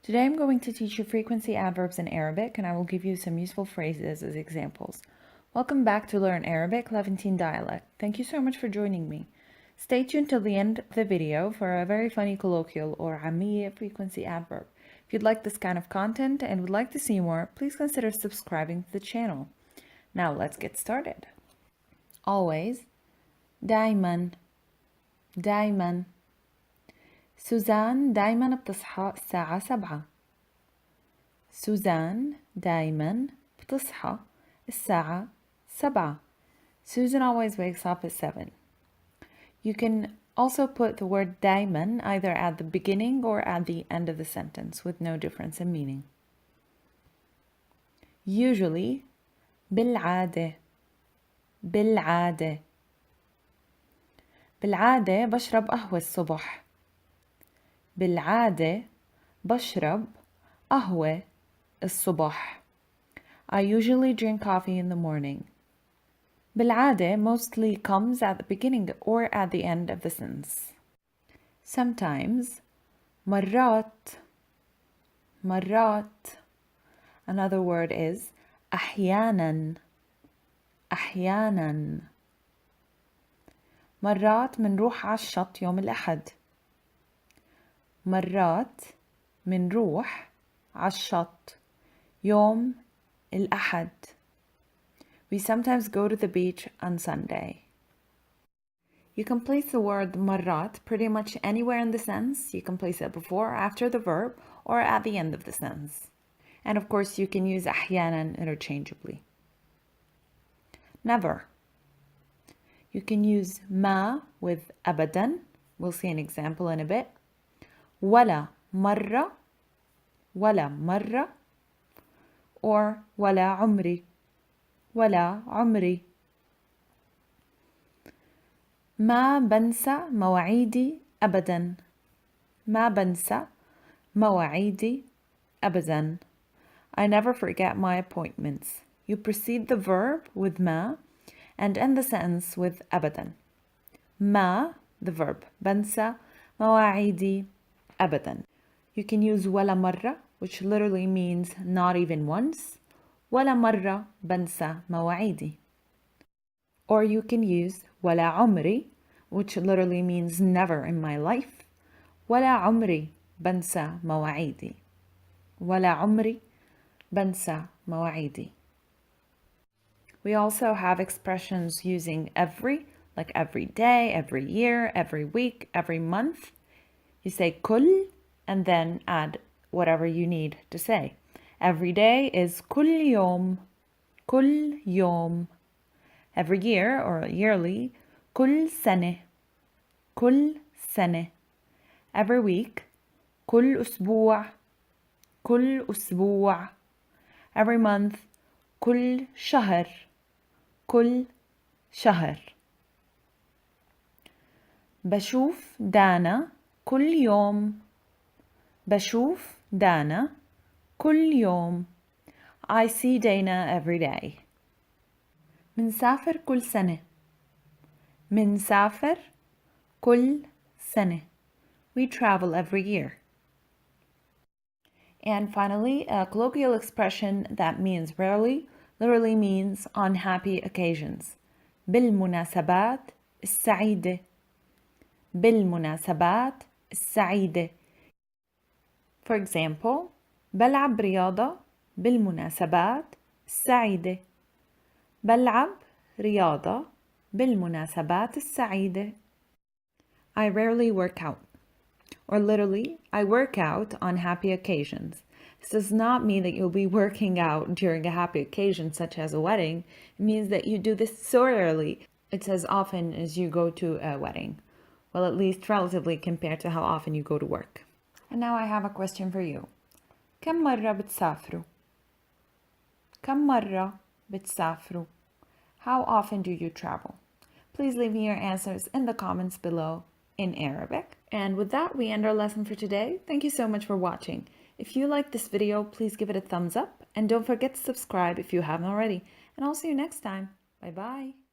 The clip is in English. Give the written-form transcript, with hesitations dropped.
Today I'm going to teach you frequency adverbs in Arabic, and I will give you some useful phrases as examples. Welcome back to Learn Arabic, Levantine dialect. Thank you so much for joining me. Stay tuned till the end of the video for a very funny colloquial or عامية frequency adverb. If you'd like this kind of content and would like to see more, please consider subscribing to the channel. Now let's get started. Always, دايما دايما. سوزان دايما بتصحى الساعة 7. سوزان دايما بتصحى الساعة 7. Susan always wakes up at 7. You can also put the word دايما either at the beginning or at the end of the sentence with no difference in meaning. Usually, بالعادة بالعادة. بالعادة بشرب قهوة الصبح. بالعادة بشرب قهوة الصبح. I usually drink coffee in the morning. بالعادة mostly comes at the beginning or at the end of the sentence. Sometimes, مرات مرات. Another word is أحيانا أحيانا. مرات منروح على الشط يوم الأحد. مرات منروح على الشط يوم الأحد. We sometimes go to the beach on Sunday. You can place the word مرات pretty much anywhere in the sentence. You can place it before or after the verb or at the end of the sentence. And of course you can use أحيانا interchangeably. Never. You can use ما with أبدا. We'll see an example in a bit. ولا مرة ولا مرة or ولا عمري ولا عمري. ما بنسى مواعيدي أبدا. ما بنسى مواعيدي أبدا. I never forget my appointments. You precede the verb with ما and end the sentence with أبدا. ما, the verb. بنسى مواعيدي أبدا. You can use ولا مرة, which literally means not even once. ولا مرة بنسى مواعيدي. Or you can use ولا عمري, which literally means never in my life. ولا عمري بنسى مواعيدي. ولا عمري بنسى مواعيدي. We also have expressions using every, like every day, every year, every week, every month. You say كل and then add whatever you need to say. Every day is كل يوم. كل يوم. Every year or yearly, كل سنة. كل سنة. Every week, كل أسبوع. كل أسبوع. Every month, كل شهر. كل شهر. بشوف دانا كل يوم. بشوف دانا كل يوم. I see Dana every day. منسافر كل سنة. منسافر كل سنة. We travel every year. And finally, a colloquial expression that means rarely literally means on happy occasions. بالمناسبات السعيدة. بالمناسبات السعيدة. For example, بلعب رياضة بالمناسبات السعيدة. بلعب رياضة بالمناسبات السعيدة. I rarely work out. Or literally, I work out on happy occasions. This does not mean that you'll be working out during a happy occasion such as a wedding. It means that you do this so rarely. It's as often as you go to a wedding. Well, at least relatively compared to how often you go to work. And now I have a question for you. كم مرة بتسافروا? كم مرة بتسافروا? How often do you travel? Please leave me your answers in the comments below in Arabic. And with that, we end our lesson for today. Thank you so much for watching. If you liked this video, please give it a thumbs up and don't forget to subscribe if you haven't already. And I'll see you next time. Bye bye.